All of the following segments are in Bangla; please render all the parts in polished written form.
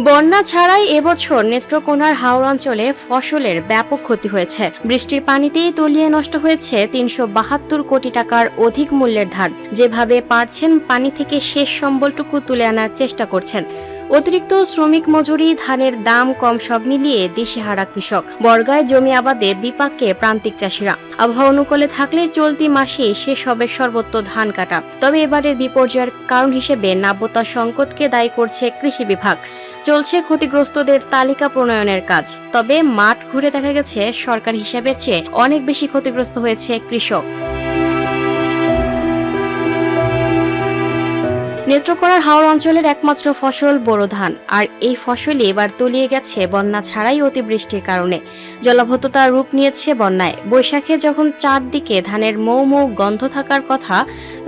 বন্যা ছাড়াই এবছর নেত্রকোনার হাওর অঞ্চলে ফসলের ব্যাপক ক্ষতি হয়েছে। বৃষ্টির পানিতেই তলিয়ে নষ্ট হয়েছে ৩৭২ কোটি টাকার অধিক মূল্যের ধান। যেভাবে পারছেন পানি থেকে শেষ সম্বলটুকু তুলে আনার চেষ্টা করছেন। অতিরিক্ত শ্রমিক মজুরি, ধানের দাম কম, সব মিলিয়ে দিশেহারা কৃষক। বর্গায় জমি আবাদে বিপাকে প্রান্তিক চাষিরা। আবহাওয়া অনুকূলে থাকলে চলতি মাসেই শেষ হবে সর্বত্র ধান কাটা। তবে এবারের বিপর্যয়ের কারণ হিসেবে নাব্যতা সংকটকে দায়ী করছে কৃষি বিভাগ। চলছে ক্ষতিগ্রস্তদের তালিকা প্রণয়নের কাজ। তবে মাঠ ঘুরে দেখা গেছে সরকার হিসাবের চেয়ে অনেক বেশি ক্ষতিগ্রস্ত হয়েছে কৃষক। নেত্রকোনার হাওর অঞ্চলের একমাত্র ফসল বোরো ধান, আর এই ফসলই এবার তলিয়ে গেছে বন্যা ছাড়াই অতিবৃষ্টির কারণে। জলাবদ্ধতা রূপ নিয়েছে বন্যায়। বৈশাখে যখন চারদিকে ধানের মৌ মৌ গন্ধ থাকার কথা,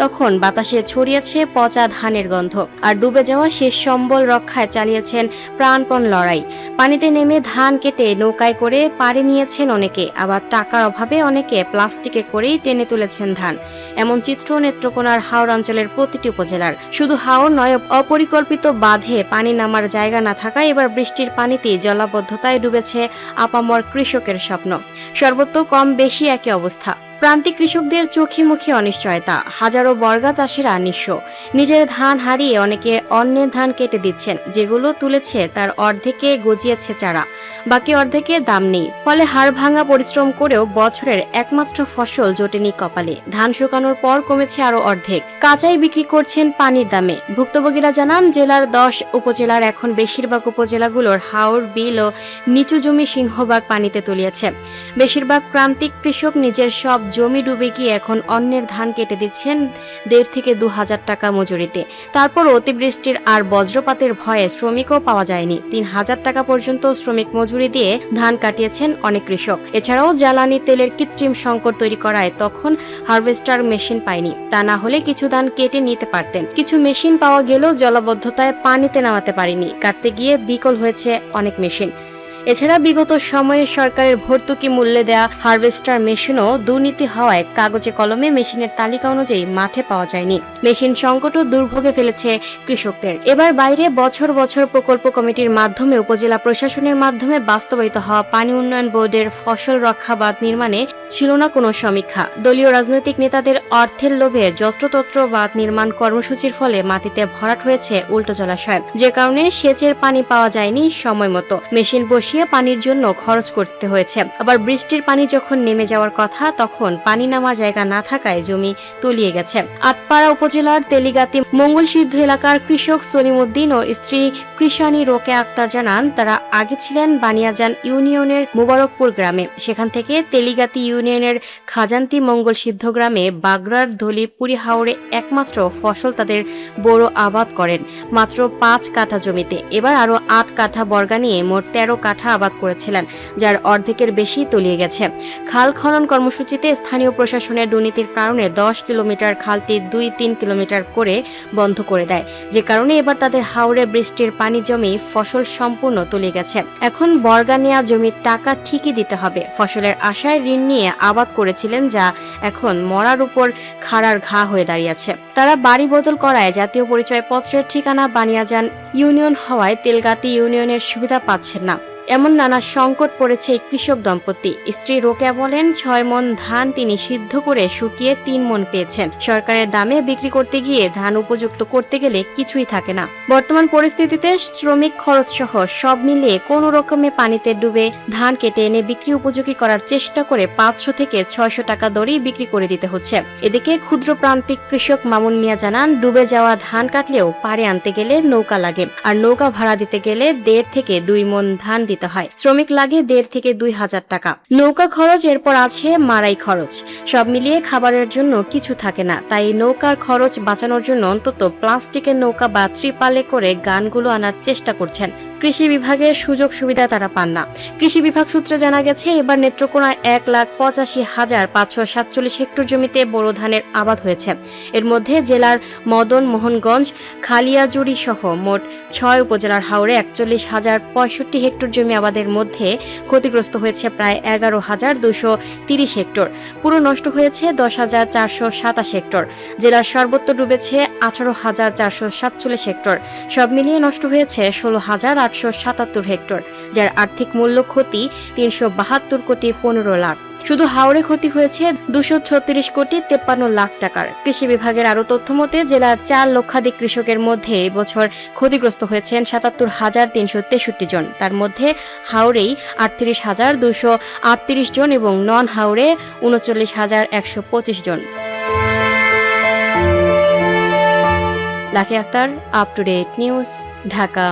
তখন বাতাসে ছড়িয়েছে পচা ধানের গন্ধ। আর ডুবে যাওয়া শেষ সম্বল রক্ষায় চালিয়েছেন প্রাণপণ লড়াই। পানিতে নেমে ধান কেটে নৌকায় করে পাড়ে নিয়েছেন অনেকে, আবার টাকার অভাবে অনেকে প্লাস্টিকে করেই টেনে তুলেছেন ধান। এমন চিত্র নেত্রকোনার হাওর অঞ্চলের প্রতিটি উপজেলার। শুধু হাওর নয়, অপরিকল্পিত বাঁধে পানি নামার জায়গা না থাকায় এবার বৃষ্টির পানিতে জলাবদ্ধতায় ডুবেছে আপামর কৃষকের স্বপ্ন। সর্বত্র কম বেশি একই অবস্থা। প্রান্তিক কৃষকদের চোখে মুখে অনিশ্চয়তা। হাজারো বর্গা চাষিরা নিঃস্ব। নিজের ধান হারিয়ে অনেকে অন্যের ধান কেটে দিচ্ছেন। যেগুলো তুলেছে তার অর্ধেকে গজিয়েছে চারা, বাকি অর্ধেকে দাম নেই। ফলে হাড় ভাঙা পরিশ্রম করেও বছরের একমাত্র ফসল জোটেনি কপালে। ধান শুকানোর পর কমেছে আরো অর্ধেক। কাঁচাই বিক্রি করছেন পানির দামে। ভুক্তভোগীরা জানান, জেলার 10 উপজেলার এখন বেশিরভাগ উপজেলাগুলোর হাওর, বিল ও নিচু জমি সিংহভাগ পানিতে তলিয়েছে। বেশিরভাগ প্রান্তিক কৃষক নিজের সব জমি ডুবে গিয়ে এখন অন্যের ধান কেটে দিচ্ছেন ১,৫০০ থেকে ২,০০০ টাকা মজুরিতে। তারপর অতিবৃষ্টির আর বজ্রপাতের ভয়ে শ্রমিকও পাওয়া যায়নি। ৩,০০০ টাকা পর্যন্ত শ্রমিক মজুরি দিয়ে ধান কাটিয়েছেন অনেক কৃষক। এছাড়াও জ্বালানি তেলের কৃত্রিম সংকট তৈরি করায় তখন হারভেস্টার মেশিন পায়নি। তা না হলে কিছু ধান কেটে নিতে পারতেন। কিছু মেশিন পাওয়া গেলেও জলাবদ্ধতায় পানিতে নামাতে পারেনি। কাটতে গিয়ে বিকল হয়েছে অনেক মেশিন। এছাড়া বিগত সময়ে সরকারের ভর্তুকি মূল্যে দেয়া হারভেস্টার মেশিনও দুর্নীতি হওয়ায় কাগজে কলমে মেশিনের তালিকা অনুযায়ী মাঠে পাওয়া যায়নি। মেশিন সংকটও দুর্ভোগে ফেলেছে কৃষকদের। এবার বাইরে বছর বছর প্রকল্প কমিটির মাধ্যমে, উপজেলা প্রশাসনের মাধ্যমে বাস্তবায়িত হওয়া পানি উন্নয়ন বোর্ডের ফসল রক্ষা বাঁধ নির্মাণে ছিল না কোনো সমীক্ষা। দলীয় রাজনৈতিক নেতাদের অর্থের লোভে যত্রতত্র বাঁধ নির্মাণ কর্মসূচির ফলে মাটিতে ভরাট হয়েছে উল্টো জলাশয়, যে কারণে সেচের পানি পাওয়া যায়নি সময় মতো। মেশিন বসিয়ে পানির জন্য খরচ করতে হয়েছে। আবার বৃষ্টির পানি যখন নেমে যাওয়ার কথা, তখন পানি নামার জায়গা না থাকায় জমি তলিয়ে গেছে। আটপাড়া উপজেলার তেলিগাতি মঙ্গলসিদ্ধ এলাকার কৃষক সলিম উদ্দিন ও স্ত্রী কৃষানী রোকেয়া আক্তার জানান, তারা আগে ছিলেন বানিয়াজান ইউনিয়নের মুবারকপুর গ্রামে। সেখান থেকে তেলিগাতি ইউনিয়নের খাজান্তি মঙ্গলসিদ্ধ গ্রামে বাগড়ার ধলিপুরি হাওরে একমাত্র ফসল তাদের বড় আবাদ করেন, মাত্র 5 কাঠা জমিতে। এবার আরো 8 কাঠা বর্গা নিয়ে মোট 13 কাঠা আবাদ করেছিলেন, যার অর্ধেকের বেশি তলিয়ে গেছে। খাল খনন কর্মসূচিতে স্থানীয় প্রশাসনের দুর্নীতির কারণে 10 কিলোমিটার খালটি 2-3 কিলোমিটার করে বন্ধ করে দেয়, যে কারণে এবার তাদের হাওরে বৃষ্টির পানি জমি ফসল সম্পূর্ণ তলিয়ে গেছে। এখন বর্গা নেওয়া জমির টাকা ঠিকই দিতে হবে। ফসলের আশায় ঋণ নিয়ে আবাদ করেছিলেন, যা এখন মরার উপর খাড়ার ঘা হয়ে দাঁড়িয়েছে। তারা বাড়ি বদল করায় জাতীয় পরিচয়পত্রের ঠিকানা বানিয়াজান ইউনিয়ন হওয়ায় তেলগাতি ইউনিয়নের সুবিধা পাচ্ছেন না। এমন নানা সংকট পড়েছে এই কৃষক দম্পতি। স্ত্রী রোকেয়া বলেন, 6 মণ ধান তিনি সিদ্ধ করে শুকিয়ে 3 মণ পেয়েছেন। সরকারের দামে বিক্রি করতে গিয়ে ধান উপযুক্ত করতে গেলে কিছুই থাকে না। বর্তমান পরিস্থিতিতে শ্রমিক খরচ সহ সব মিলিয়ে কোনো রকমে পানিতে ডুবে ধান কেটে এনে বিক্রি উপযোগী করার চেষ্টা করে 500 থেকে 600 টাকা দরেই বিক্রি করে দিতে হচ্ছে। এদিকে ক্ষুদ্র প্রান্তিক কৃষক মামুন মিয়া জানান, ডুবে যাওয়া ধান কাটলেও পাড়ে আনতে গেলে নৌকা লাগে, আর নৌকা ভাড়া দিতে গেলে 1.5 থেকে 2 মণ ধান দিতে হয়। শ্রমিক লাগে 1,500 থেকে 2,000 টাকা। নৌকা খরচ, এরপর আছে মারাই খরচ। সব মিলিয়ে খাবারের জন্য কিছু থাকে না। তাই নৌকার খরচ বাঁচানোর জন্য অন্তত প্লাস্টিকের নৌকা বা ত্রিপালে করে গানগুলো আনার চেষ্টা করছেন। কৃষি বিভাগের সুযোগ সুবিধা তারা পান না। কৃষি বিভাগ সূত্রে জানা গেছে, এবার নেত্রকোনায় 1,85,547 হেক্টর জমিতে বোরো ধানের আবাদ হয়েছে। এর মধ্যে জেলার মদন মোহনগঞ্জ, খালিয়াজুড়ি সহ মোট 6 উপজেলার হাওরে 41,065 হেক্টর জমি আবাদের মধ্যে ক্ষতিগ্রস্ত হয়েছে প্রায় 11,230 হেক্টর। পুরো নষ্ট হয়েছে 10,427 হেক্টর। জেলার সর্বত্র ডুবেছে 18,447 হেক্টর। সব মিলিয়ে নষ্ট হয়েছে 16,800 877 হেক্টর, যার আর্থিক মূল্য ক্ষতি 372 কোটি 15 লাখ। শুধু হাওরে ক্ষতি হয়েছে 236 কোটি 53 লাখ টাকার। কৃষি বিভাগের আরও তথ্য মতে জেলার 4 লক্ষাধিক কৃষকের মধ্যে এবছর ক্ষতিগ্রস্ত হয়েছেন 77,363 জন। তার মধ্যে হাওরেই 38,238 জন এবং নন হাওরে 39,125 জন। Lucky Akter, up to date news, Dhaka.